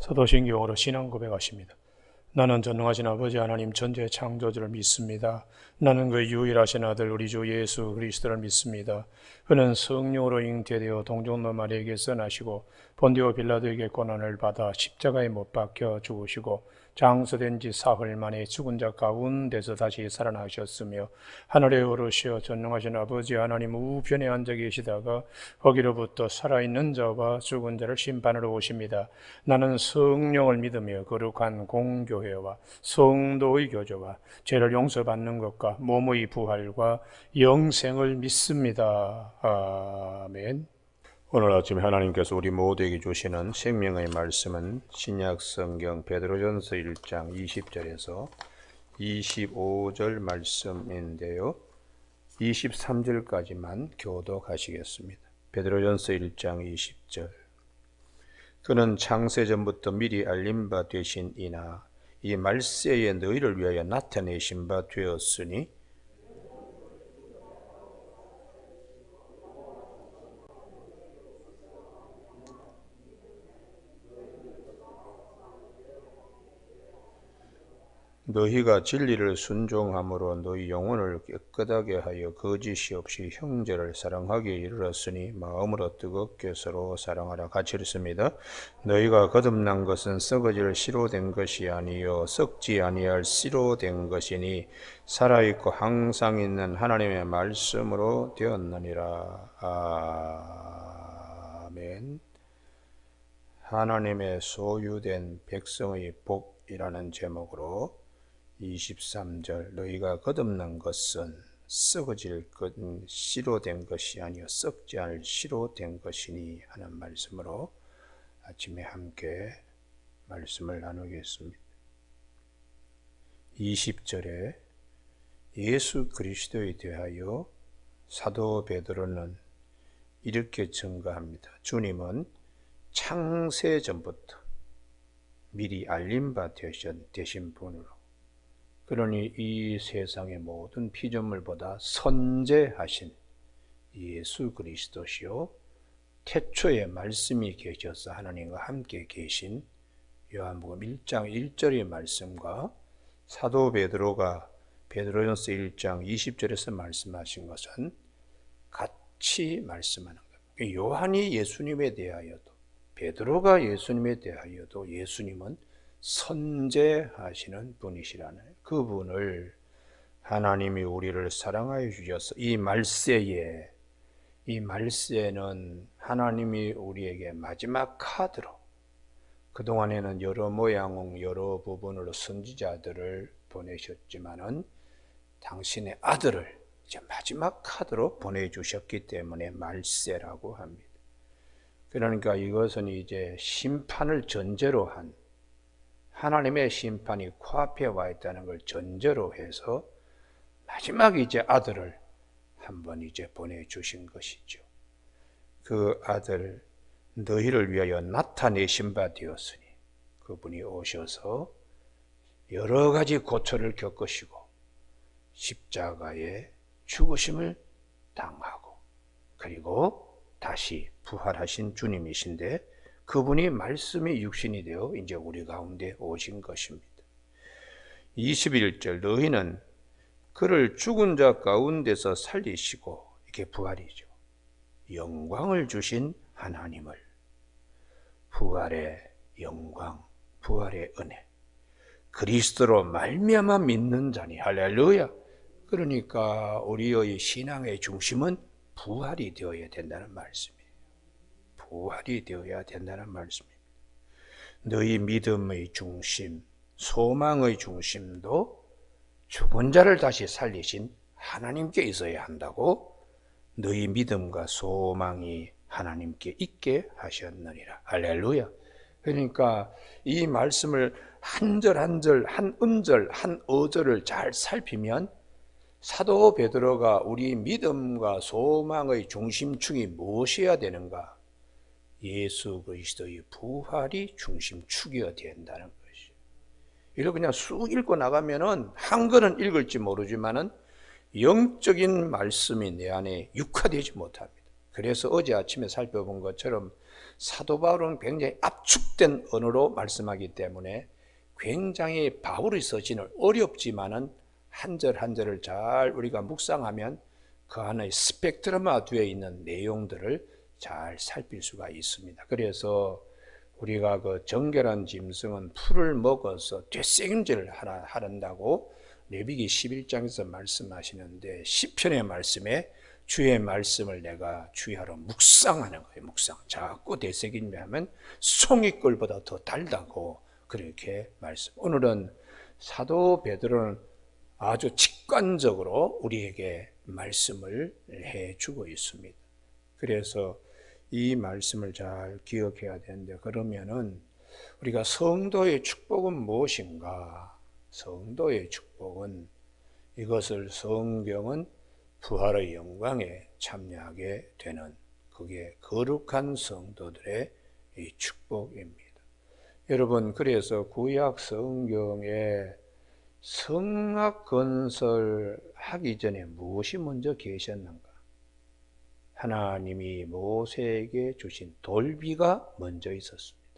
사도신경으로 신앙 고백하십니다. 나는 전능하신 아버지 하나님 전지의 창조주를 믿습니다. 나는 그 유일하신 아들 우리 주 예수 그리스도를 믿습니다. 그는 성령으로 잉태되어 동정녀 마리아에게서 나시고 본디오 빌라도에게 고난을 받아 십자가에 못 박혀 죽으시고 장사된 지 사흘 만에 죽은 자 가운데서 다시 살아나셨으며 하늘에 오르시어 전능하신 아버지 하나님 우편에 앉아 계시다가 거기로부터 살아있는 자와 죽은 자를 심판하러 오십니다. 나는 성령을 믿으며 거룩한 공교회와 성도의 교제와 죄를 용서받는 것과 몸의 부활과 영생을 믿습니다. 아멘. 오늘 아침 하나님께서 우리 모두에게 주시는 생명의 말씀은 신약성경 베드로전서 1장 20절에서 25절 말씀인데요. 23절까지만 교독하시겠습니다. 베드로전서 1장 20절. 그는 창세전부터 미리 알린 바 되신 이나 이 말세에 너희를 위하여 나타내신 바 되었으니 너희가 진리를 순종함으로 너희 영혼을 깨끗하게 하여 거짓이 없이 형제를 사랑하기에 이르렀으니 마음으로 뜨겁게 서로 사랑하라. 같이 읽습니다. 너희가 거듭난 것은 썩어질 씨로 된 것이 아니요 썩지 아니할 씨로 된 것이니 살아있고 항상 있는 하나님의 말씀으로 되었느니라. 아멘. 하나님의 소유된 백성의 복이라는 제목으로 23절 너희가 거듭난 것은 썩어질 것 씨로 된 것이 아니요 썩지 않을 씨로 된 것이니 하는 말씀으로 아침에 함께 말씀을 나누겠습니다. 20절에 예수 그리스도에 대하여 사도 베드로는 이렇게 증거합니다. 주님은 창세 전부터 미리 알린 바 되신 분으로 그러니 이 세상의 모든 피조물보다 선재하신 예수 그리스도시요 태초에 말씀이 계셔서 하나님과 함께 계신 요한복음 1장 1절의 말씀과 사도 베드로가 베드로전서 1장 20절에서 말씀하신 것은 같이 말씀하는 겁니다. 요한이 예수님에 대하여도 베드로가 예수님에 대하여도 예수님은 선재하시는 분이시라는 그분을 하나님이 우리를 사랑하여 주셔서 이 말세는 하나님이 우리에게 마지막 카드로 그동안에는 여러 모양 여러 부분으로 선지자들을 보내셨지만은 당신의 아들을 이제 마지막 카드로 보내주셨기 때문에 말세라고 합니다. 그러니까 이것은 이제 심판을 전제로 한 하나님의 심판이 코앞에 와 있다는 걸 전제로 해서 마지막 이제 아들을 한번 이제 보내주신 것이죠. 그 아들 너희를 위하여 나타내신 바 되었으니 그분이 오셔서 여러 가지 고초를 겪으시고 십자가에 죽으심을 당하고 그리고 다시 부활하신 주님이신데 그분이 말씀이 육신이 되어 이제 우리 가운데 오신 것입니다. 21절 너희는 그를 죽은 자 가운데서 살리시고 이게 부활이죠. 영광을 주신 하나님을 부활의 영광, 부활의 은혜 그리스도로 말미암아 믿는 자니 할렐루야. 그러니까 우리의 신앙의 중심은 부활이 되어야 된다는 말씀이에요. 부활이 되어야 된다는 말씀입니다. 너희 믿음의 중심, 소망의 중심도 죽은 자를 다시 살리신 하나님께 있어야 한다고 너희 믿음과 소망이 하나님께 있게 하셨느니라. 할렐루야. 그러니까 이 말씀을 한 절 한 절, 한 음절, 한 어절을 잘 살피면 사도 베드로가 우리 믿음과 소망의 중심축이 무엇이어야 되는가? 예수 그리스도의 부활이 중심축이어야 된다는 것이죠. 이걸 그냥 쑥 읽고 나가면은 한글은 읽을지 모르지만은 영적인 말씀이 내 안에 육화되지 못합니다. 그래서 어제 아침에 살펴본 것처럼 사도 바울은 굉장히 압축된 언어로 말씀하기 때문에 굉장히 바울의 서신을 어렵지만은 한 절 한 절을 잘 우리가 묵상하면 그 안에 스펙트럼화되어 있는 내용들을 잘 살필 수가 있습니다. 그래서 우리가 그 정결한 짐승은 풀을 먹어서 되새김질을 하란다고 레위기 11장에서 말씀하시는데, 시편의 말씀에 주의 말씀을 내가 주의하러 묵상하는 거예요. 묵상. 자꾸 되새김질하면 송이꿀보다 더 달다고 그렇게 말씀. 오늘은 사도 베드로는 아주 직관적으로 우리에게 말씀을 해주고 있습니다. 그래서 이 말씀을 잘 기억해야 되는데, 그러면은 우리가 성도의 축복은 무엇인가? 성도의 축복은, 이것을 성경은 부활의 영광에 참여하게 되는, 그게 거룩한 성도들의 이 축복입니다. 여러분, 그래서 구약 성경에 성막 건설하기 전에 무엇이 먼저 계셨는가? 하나님이 모세에게 주신 돌비가 먼저 있었습니다.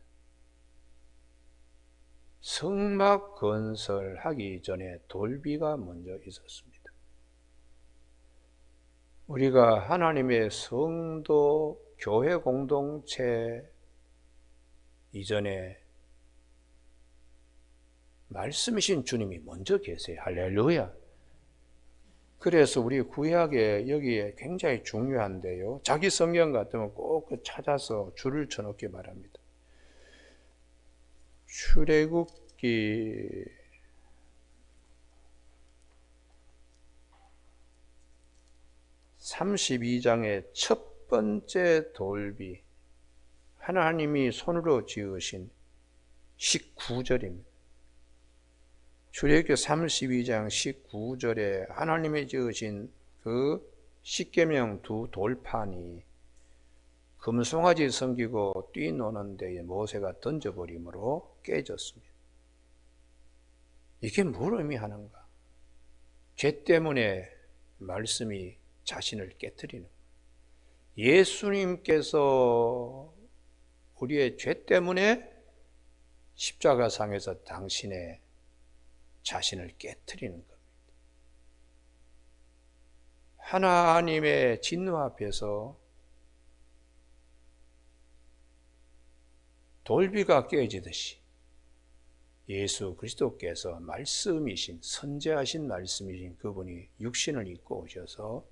성막 건설하기 전에 돌비가 먼저 있었습니다. 우리가 하나님의 성도 교회 공동체 이전에 말씀이신 주님이 먼저 계세요. 할렐루야. 그래서 우리 구약에 여기에 굉장히 중요한데요, 자기 성경 같으면 꼭 찾아서 줄을 쳐놓기 바랍니다. 출애굽기 32장의 첫 번째 돌비, 하나님이 손으로 지으신 19절입니다. 출애굽기 32장 19절에 하나님이 지으신 그 십계명 두 돌판이 금송아지 섬기고 뛰노는 데에 모세가 던져버림으로 깨졌습니다. 이게 뭘 의미하는가? 죄 때문에 말씀이 자신을 깨트리는 거예요. 예수님께서 우리의 죄 때문에 십자가상에서 당신의 자신을 깨트리는 겁니다. 하나님의 진노 앞에서 돌비가 깨지듯이 예수 그리스도께서 말씀이신, 선제하신 말씀이신 그분이 육신을 입고 오셔서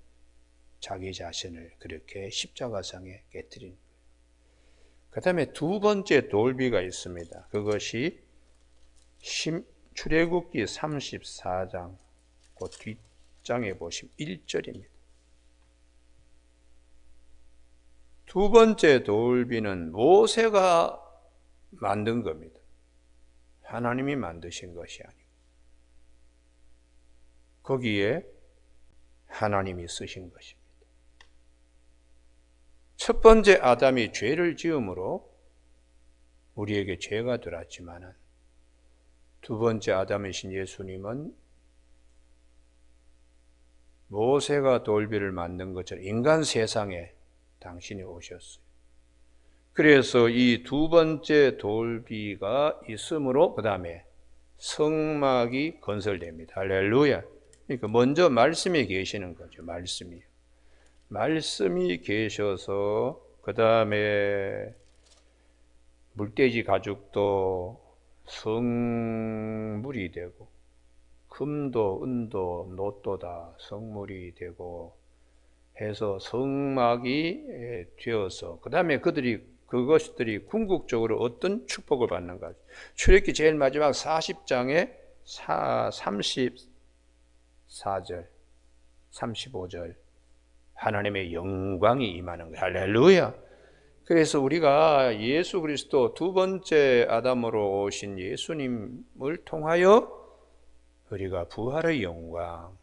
자기 자신을 그렇게 십자가상에 깨트리는 거예요. 그 다음에 두 번째 돌비가 있습니다. 그것이 출애굽기 34장 그 뒷장에 보시면 1절입니다. 두 번째 돌비는 모세가 만든 겁니다. 하나님이 만드신 것이 아니고 거기에 하나님이 쓰신 것입니다. 첫 번째 아담이 죄를 지음으로 우리에게 죄가 들어왔지만은, 두 번째 아담이신 예수님은 모세가 돌비를 만든 것처럼 인간 세상에 당신이 오셨어요. 그래서 이 두 번째 돌비가 있으므로 그 다음에 성막이 건설됩니다. 할렐루야. 그러니까 먼저 말씀이 계시는 거죠. 말씀이 계셔서 그 다음에 물돼지 가죽도 성물이 되고, 금도 은도 놋도 다 성물이 되고 해서 성막이 되어서, 그 다음에 그것들이 궁극적으로 어떤 축복을 받는가? 출애굽기 제일 마지막 40장에 34절 35절 하나님의 영광이 임하는 거예요. 할렐루야. 그래서 우리가 예수 그리스도 두 번째 아담으로 오신 예수님을 통하여 우리가 부활의 영광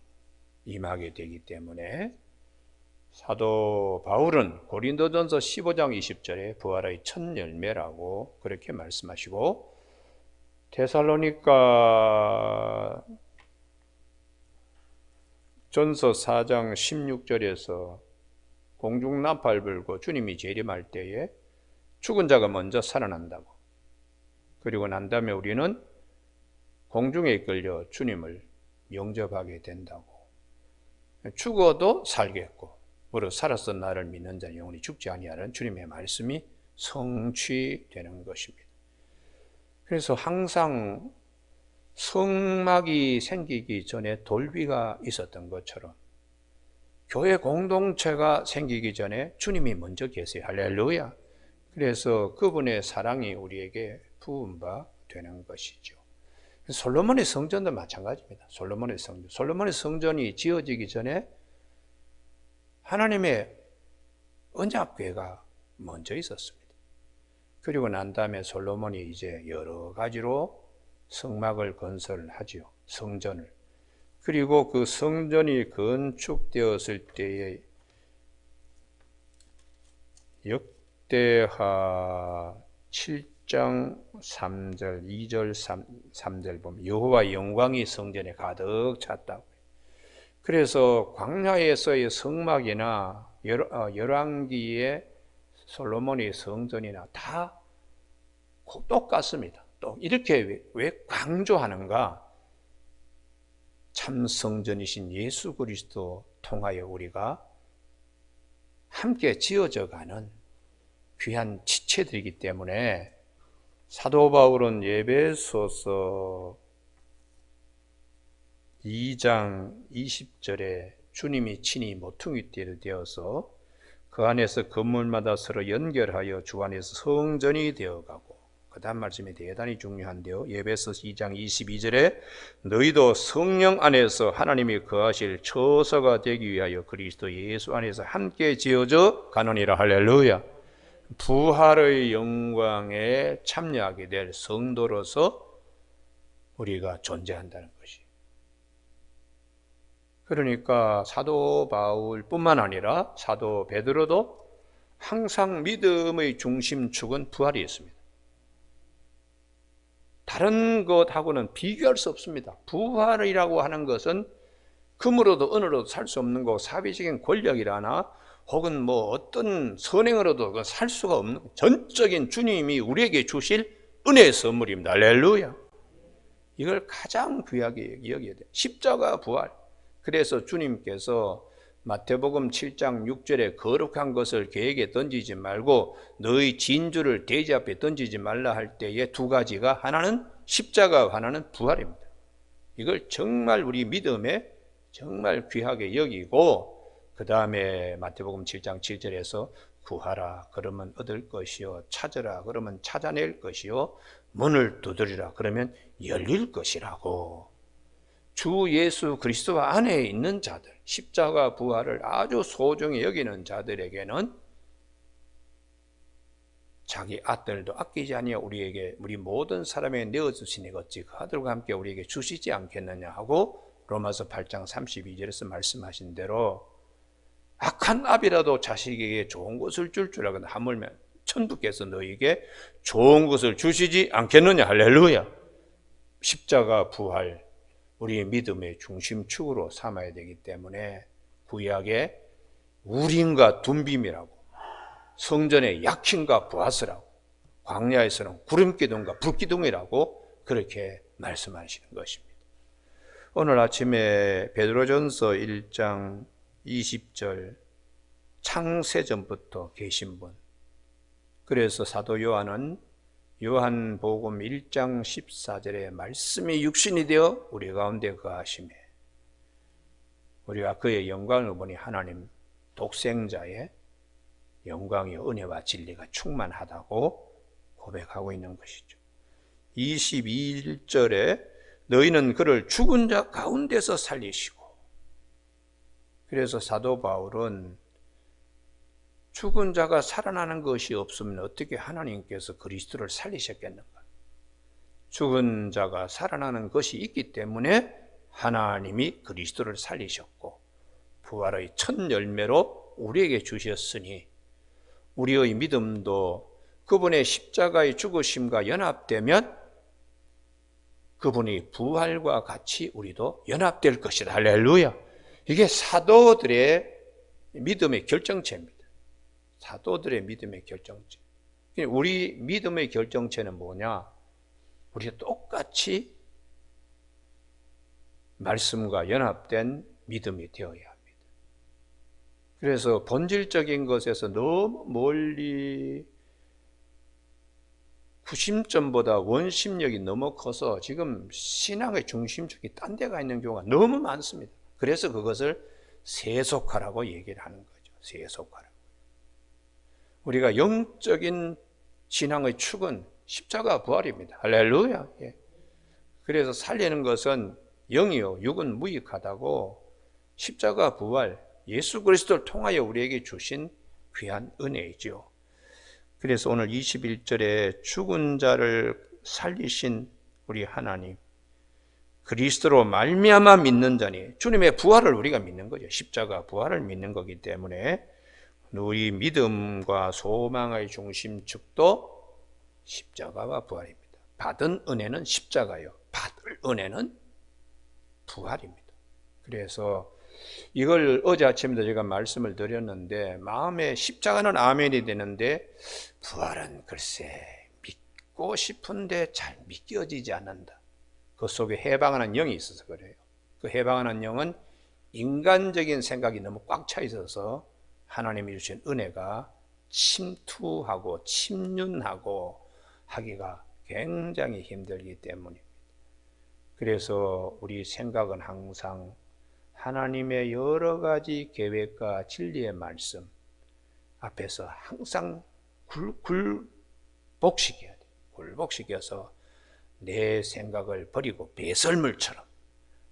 임하게 되기 때문에, 사도 바울은 고린도전서 15장 20절에 부활의 첫 열매라고 그렇게 말씀하시고, 데살로니가 전서 4장 16절에서 공중나팔 불고 주님이 재림할 때에 죽은 자가 먼저 살아난다고. 그리고 난 다음에 우리는 공중에 이끌려 주님을 영접하게 된다고. 죽어도 살겠고 무릇 살아서 나를 믿는 자는 영원히 죽지 아니하는 주님의 말씀이 성취되는 것입니다. 그래서 항상 성막이 생기기 전에 돌비가 있었던 것처럼 교회 공동체가 생기기 전에 주님이 먼저 계세요. 할렐루야. 그래서 그분의 사랑이 우리에게 부은 바 되는 것이죠. 솔로몬의 성전도 마찬가지입니다. 솔로몬의 성전이 지어지기 전에 하나님의 언약궤가 먼저 있었습니다. 그리고 난 다음에 솔로몬이 이제 여러 가지로 성막을 건설하지요. 성전을. 그리고 그 성전이 건축되었을 때에 역대하 7장 3절, 2절, 3절 보면 여호와의 영광이 성전에 가득 찼다고. 그래서 광야에서의 성막이나 열왕기의 솔로몬의 성전이나 다 똑같습니다. 또 이렇게 왜 강조하는가? 참 성전이신 예수 그리스도 통하여 우리가 함께 지어져 가는 귀한 지체들이기 때문에 사도 바울은 에베소서 2장 20절에 주님이 친히 모퉁이대로 되어서 그 안에서 건물마다 서로 연결하여 주 안에서 성전이 되어가고, 그 다음 말씀이 대단히 중요한데요. 에베소서 2장 22절에 너희도 성령 안에서 하나님이 거하실 처소가 되기 위하여 그리스도 예수 안에서 함께 지어져 가느니라. 할렐루야. 부활의 영광에 참여하게 될 성도로서 우리가 존재한다는 것이. 그러니까 사도 바울뿐만 아니라 사도 베드로도 항상 믿음의 중심축은 부활이 있습니다. 다른 것하고는 비교할 수 없습니다. 부활이라고 하는 것은 금으로도 은으로도 살 수 없는 거고, 사회적인 권력이라나 혹은 뭐 어떤 선행으로도 살 수가 없는 전적인 주님이 우리에게 주실 은혜의 선물입니다. 할렐루야. 이걸 가장 귀하게 여겨야 돼요. 십자가 부활. 그래서 주님께서 마태복음 7장 6절에 거룩한 것을 개에게 던지지 말고 너희 진주를 돼지 앞에 던지지 말라 할 때에 두 가지가, 하나는 십자가, 하나는 부활입니다. 이걸 정말 우리 믿음에 정말 귀하게 여기고, 그 다음에 마태복음 7장 7절에서 구하라 그러면 얻을 것이요, 찾으라 그러면 찾아낼 것이요, 문을 두드리라 그러면 열릴 것이라고. 주 예수 그리스도 안에 있는 자들, 십자가 부활을 아주 소중히 여기는 자들에게는 자기 아들도 아끼지 아니하 우리에게, 우리 모든 사람에게 내어주시니 어찌 그 아들과 함께 우리에게 주시지 않겠느냐 하고 로마서 8장 32절에서 말씀하신 대로 악한 아비라도 자식에게 좋은 것을 줄 알거든 하물며 천부께서 너희에게 좋은 것을 주시지 않겠느냐. 할렐루야. 십자가 부활, 우리의 믿음의 중심축으로 삼아야 되기 때문에 구약의 우림과 둠빔이라고, 성전의 약힘과 부하스라고, 광야에서는 구름기둥과 불기둥이라고 그렇게 말씀하시는 것입니다. 오늘 아침에 베드로전서 1장 20절 창세전부터 계신 분, 그래서 사도 요한은 요한복음 1장 14절에 말씀이 육신이 되어 우리 가운데 거하시매 우리가 그의 영광을 보니 하나님 독생자의 영광이요 은혜와 진리가 충만하다고 고백하고 있는 것이죠. 22절에 너희는 그를 죽은 자 가운데서 살리시고, 그래서 사도 바울은 죽은 자가 살아나는 것이 없으면 어떻게 하나님께서 그리스도를 살리셨겠는가? 죽은 자가 살아나는 것이 있기 때문에 하나님이 그리스도를 살리셨고 부활의 첫 열매로 우리에게 주셨으니 우리의 믿음도 그분의 십자가의 죽으심과 연합되면 그분이 부활과 같이 우리도 연합될 것이다. 할렐루야. 이게 사도들의 믿음의 결정체입니다. 사도들의 믿음의 결정체. 우리 믿음의 결정체는 뭐냐? 우리가 똑같이 말씀과 연합된 믿음이 되어야 합니다. 그래서 본질적인 것에서 너무 멀리 구심점보다 원심력이 너무 커서 지금 신앙의 중심축이 딴 데가 있는 경우가 너무 많습니다. 그래서 그것을 세속화라고 얘기를 하는 거죠. 세속화라고. 우리가 영적인 신앙의 축은 십자가 부활입니다. 할렐루야. 예. 그래서 살리는 것은 영이요 육은 무익하다고 십자가 부활, 예수 그리스도를 통하여 우리에게 주신 귀한 은혜이죠. 그래서 오늘 21절에 죽은 자를 살리신 우리 하나님, 그리스도로 말미암아 믿는 자니, 주님의 부활을 우리가 믿는 거죠. 십자가 부활을 믿는 거기 때문에 우리 믿음과 소망의 중심축도 십자가와 부활입니다. 받은 은혜는 십자가요, 받을 은혜는 부활입니다. 그래서 이걸 어제 아침에도 제가 말씀을 드렸는데, 마음에 십자가는 아멘이 되는데 부활은 글쎄 믿고 싶은데 잘 믿겨지지 않는다. 그 속에 해방하는 영이 있어서 그래요. 그 해방하는 영은 인간적인 생각이 너무 꽉 차 있어서 하나님이 주신 은혜가 침투하고 침륜하고 하기가 굉장히 힘들기 때문입니다. 그래서 우리 생각은 항상 하나님의 여러 가지 계획과 진리의 말씀 앞에서 항상 굴복시켜야 돼요. 굴복시켜서 내 생각을 버리고 배설물처럼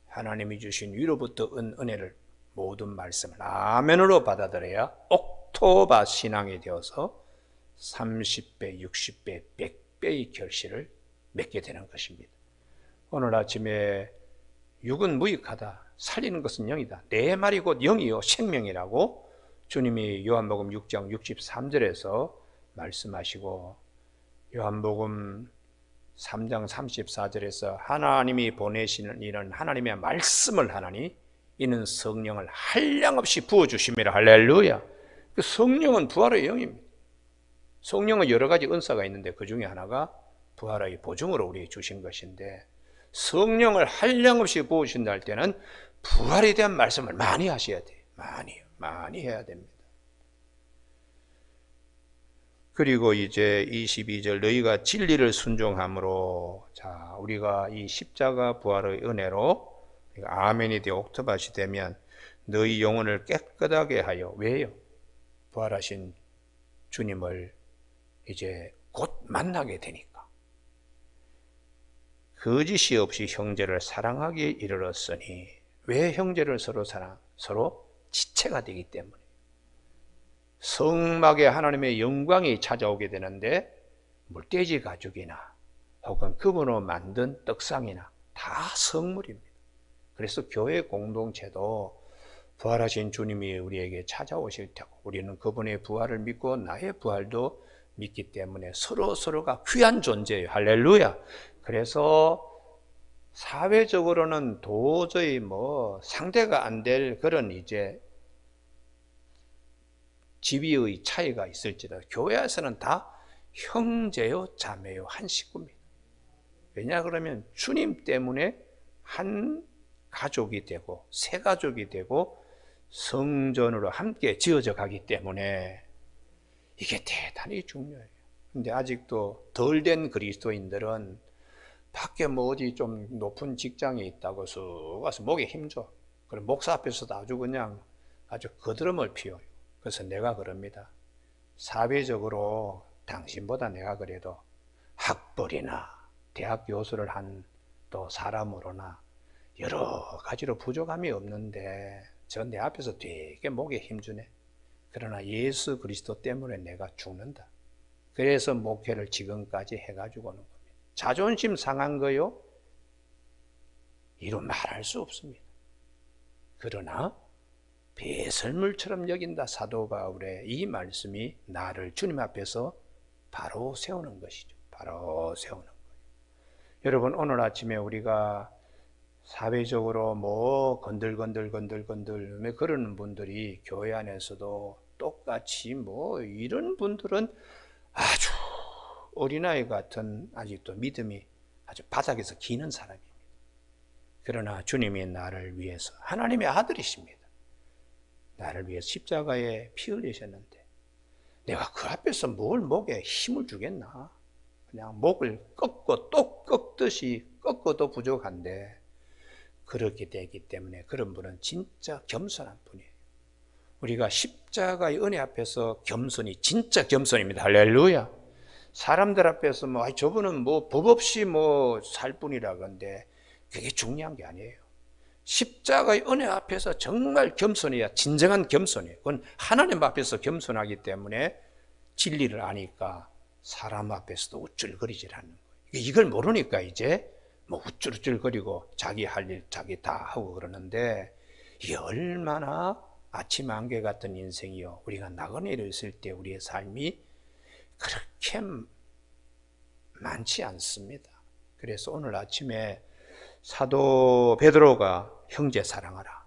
하나님이 주신 위로부터 은혜를 모든 말씀을 아멘으로 받아들여야 옥토바 신앙이 되어서 30배, 60배, 100배의 결실을 맺게 되는 것입니다. 오늘 아침에 육은 무익하다, 살리는 것은 영이다, 내 말이 곧 영이요 생명이라고 주님이 요한복음 6장 63절에서 말씀하시고, 요한복음 3장 34절에서 하나님이 보내시는 이는 하나님의 말씀을 하나니 이는 성령을 한량없이 부어주심이라. 할렐루야. 그 성령은 부활의 영입니다. 성령은 여러 가지 은사가 있는데 그 중에 하나가 부활의 보증으로 우리에게 주신 것인데, 성령을 한량없이 부으신다 할 때는 부활에 대한 말씀을 많이 하셔야 돼요. 많이 해야 됩니다. 그리고 이제 22절, 너희가 진리를 순종함으로, 자, 우리가 이 십자가 부활의 은혜로 아멘이 되어 옥토밭이 되면 너희 영혼을 깨끗하게 하여, 왜요? 부활하신 주님을 이제 곧 만나게 되니까. 거짓이 없이 형제를 사랑하기에 이르렀으니, 왜 형제를 서로 지체가 되기 때문에. 성막에 하나님의 영광이 찾아오게 되는데 물돼지 가죽이나 혹은 그분으로 만든 떡상이나 다 성물입니다. 그래서 교회 공동체도 부활하신 주님이 우리에게 찾아오실 테고 우리는 그분의 부활을 믿고 나의 부활도 믿기 때문에 서로가 귀한 존재예요. 할렐루야. 그래서 사회적으로는 도저히 상대가 안 될 그런 이제 지위의 차이가 있을지라도 교회에서는 다 형제요 자매요 한 식구입니다. 왜냐 그러면 주님 때문에 한 가족이 되고 새 가족이 되고 성전으로 함께 지어져 가기 때문에 이게 대단히 중요해요. 근데 아직도 덜 된 그리스도인들은 밖에 어디 좀 높은 직장에 있다고 쑥 와서 목에 힘줘. 그럼 목사 앞에서도 아주 거드름을 피워요. 그래서 내가 그럽니다. 사회적으로 당신보다 내가 그래도 학벌이나 대학 교수를 한 또 사람으로나 여러 가지로 부족함이 없는데 저 내 앞에서 되게 목에 힘주네. 그러나 예수 그리스도 때문에 내가 죽는다. 그래서 목회를 지금까지 해가지고 오는 겁니다. 자존심 상한 거요? 이루 말할 수 없습니다. 그러나 배설물처럼 여긴다. 사도 바울의 이 말씀이 나를 주님 앞에서 바로 세우는 것이죠. 바로 세우는 거예요. 여러분, 오늘 아침에 우리가 사회적으로 건들건들 그러는 분들이 교회 안에서도 똑같이 이런 분들은 아주 어린아이 같은 아직도 믿음이 아주 바닥에서 기는 사람입니다. 그러나 주님이 나를 위해서, 하나님의 아들이십니다. 나를 위해 십자가에 피 흘리셨는데 내가 그 앞에서 뭘 목에 힘을 주겠나? 그냥 목을 꺾고 또 꺾듯이 꺾어도 부족한데, 그렇게 되기 때문에 그런 분은 진짜 겸손한 분이에요. 우리가 십자가의 은혜 앞에서 겸손이 진짜 겸손입니다. 할렐루야. 사람들 앞에서 저분은 법 없이 살 뿐이라 그런데 그게 중요한 게 아니에요. 십자가의 은혜 앞에서 정말 겸손해야 진정한 겸손이에요. 그건 하나님 앞에서 겸손하기 때문에 진리를 아니까 사람 앞에서도 우쭐거리질 않는 거예요. 이걸 모르니까 이제 우쭐우쭐거리고 자기 할 일 자기 다 하고 그러는데, 이게 얼마나 아침 안개 같은 인생이요. 우리가 나그네로 있을 때 우리의 삶이 그렇게 많지 않습니다. 그래서 오늘 아침에 사도 베드로가 형제 사랑하라,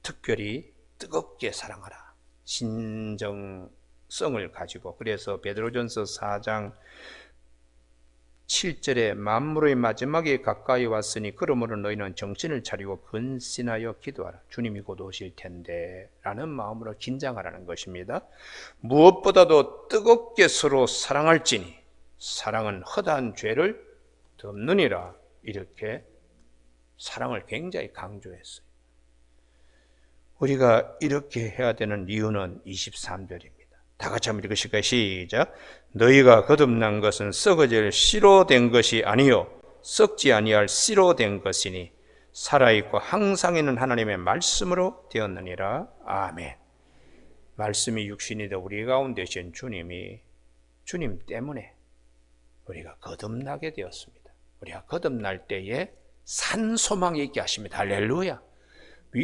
특별히 뜨겁게 사랑하라, 진정성을 가지고, 그래서 베드로전서 4장 7절에 만물의 마지막에 가까이 왔으니 그러므로 너희는 정신을 차리고 근신하여 기도하라. 주님이 곧 오실 텐데 라는 마음으로 긴장하라는 것입니다. 무엇보다도 뜨겁게 서로 사랑할지니 사랑은 허다한 죄를 덮느니라. 이렇게 사랑을 굉장히 강조했어요. 우리가 이렇게 해야 되는 이유는 23절입니다. 다 같이 한번 읽으실까요? 시작. 너희가 거듭난 것은 썩어질 씨로 된 것이 아니요 썩지 아니할 씨로 된 것이니 살아있고 항상 있는 하나님의 말씀으로 되었느니라. 아멘. 말씀이 육신이 되어 우리 가운데 계신 주님이, 주님 때문에 우리가 거듭나게 되었습니다. 우리가 거듭날 때에 산 소망이 있게 하십니다. 할렐루야.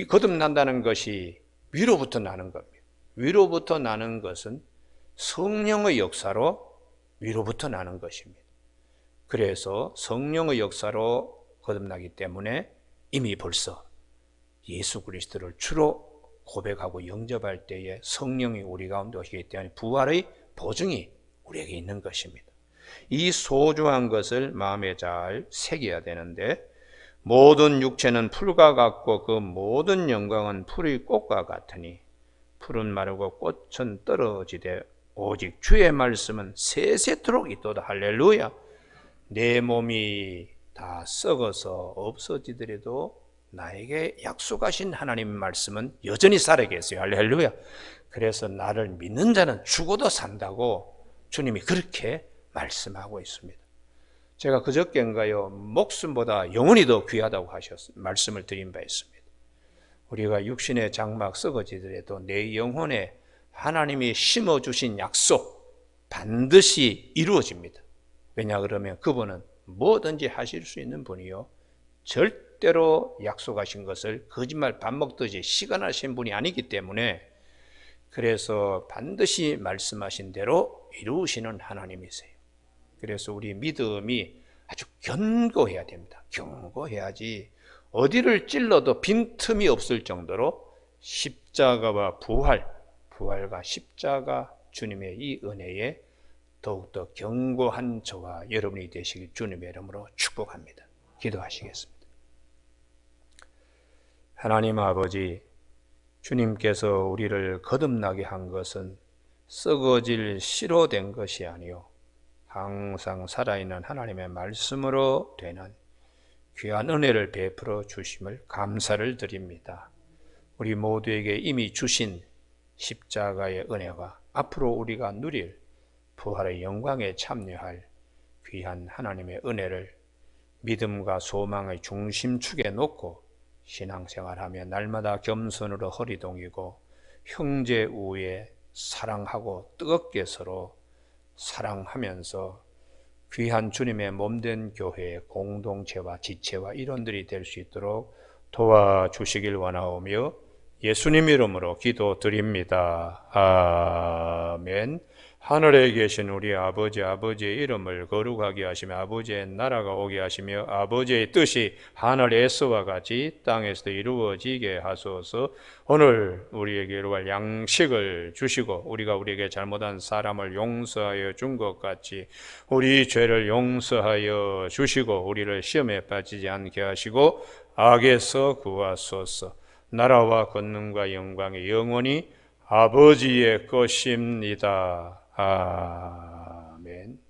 거듭난다는 것이 위로부터 나는 겁니다. 위로부터 나는 것은 성령의 역사로 위로부터 나는 것입니다. 그래서 성령의 역사로 거듭나기 때문에 이미 벌써 예수 그리스도를 주로 고백하고 영접할 때에 성령이 우리 가운데 오시기 때문에 부활의 보증이 우리에게 있는 것입니다. 이 소중한 것을 마음에 잘 새겨야 되는데, 모든 육체는 풀과 같고 그 모든 영광은 풀의 꽃과 같으니 풀은 마르고 꽃은 떨어지되 오직 주의 말씀은 세세토록 있도다. 할렐루야. 내 몸이 다 썩어서 없어지더라도 나에게 약속하신 하나님의 말씀은 여전히 살아계세요. 할렐루야. 그래서 나를 믿는 자는 죽어도 산다고 주님이 그렇게 말씀하고 있습니다. 제가 그저께인가요, 목숨보다 영혼이 더 귀하다고 말씀을 드린 바 있습니다. 우리가 육신의 장막 썩어지더라도 내 영혼에 하나님이 심어주신 약속 반드시 이루어집니다. 왜냐 그러면 그분은 뭐든지 하실 수 있는 분이요, 절대로 약속하신 것을 거짓말 밥 먹듯이 시간하신 분이 아니기 때문에, 그래서 반드시 말씀하신 대로 이루시는 하나님이세요. 그래서 우리 믿음이 아주 견고해야 됩니다. 견고해야지 어디를 찔러도 빈틈이 없을 정도로 십자가와 부활과 십자가 주님의 이 은혜에 더욱더 견고한 저와 여러분이 되시길 주님의 이름으로 축복합니다. 기도하시겠습니다. 하나님 아버지, 주님께서 우리를 거듭나게 한 것은 썩어질 씨로 된 것이 아니요 항상 살아있는 하나님의 말씀으로 되는 귀한 은혜를 베풀어 주심을 감사를 드립니다. 우리 모두에게 이미 주신 십자가의 은혜와 앞으로 우리가 누릴 부활의 영광에 참여할 귀한 하나님의 은혜를 믿음과 소망의 중심축에 놓고 신앙생활하며 날마다 겸손으로 허리동이고 형제 우애 사랑하고 뜨겁게 서로 사랑하면서 귀한 주님의 몸된 교회의 공동체와 지체와 일원들이 될 수 있도록 도와주시길 원하오며 예수님 이름으로 기도드립니다. 아멘. 하늘에 계신 우리 아버지의 이름을 거룩하게 하시며 아버지의 나라가 오게 하시며 아버지의 뜻이 하늘에서와 같이 땅에서도 이루어지게 하소서. 오늘 우리에게 이루어갈 양식을 주시고 우리가 우리에게 잘못한 사람을 용서하여 준 것 같이 우리 죄를 용서하여 주시고 우리를 시험에 빠지지 않게 하시고 악에서 구하소서. 나라와 권능과 영광이 영원히 아버지의 것입니다. 아멘.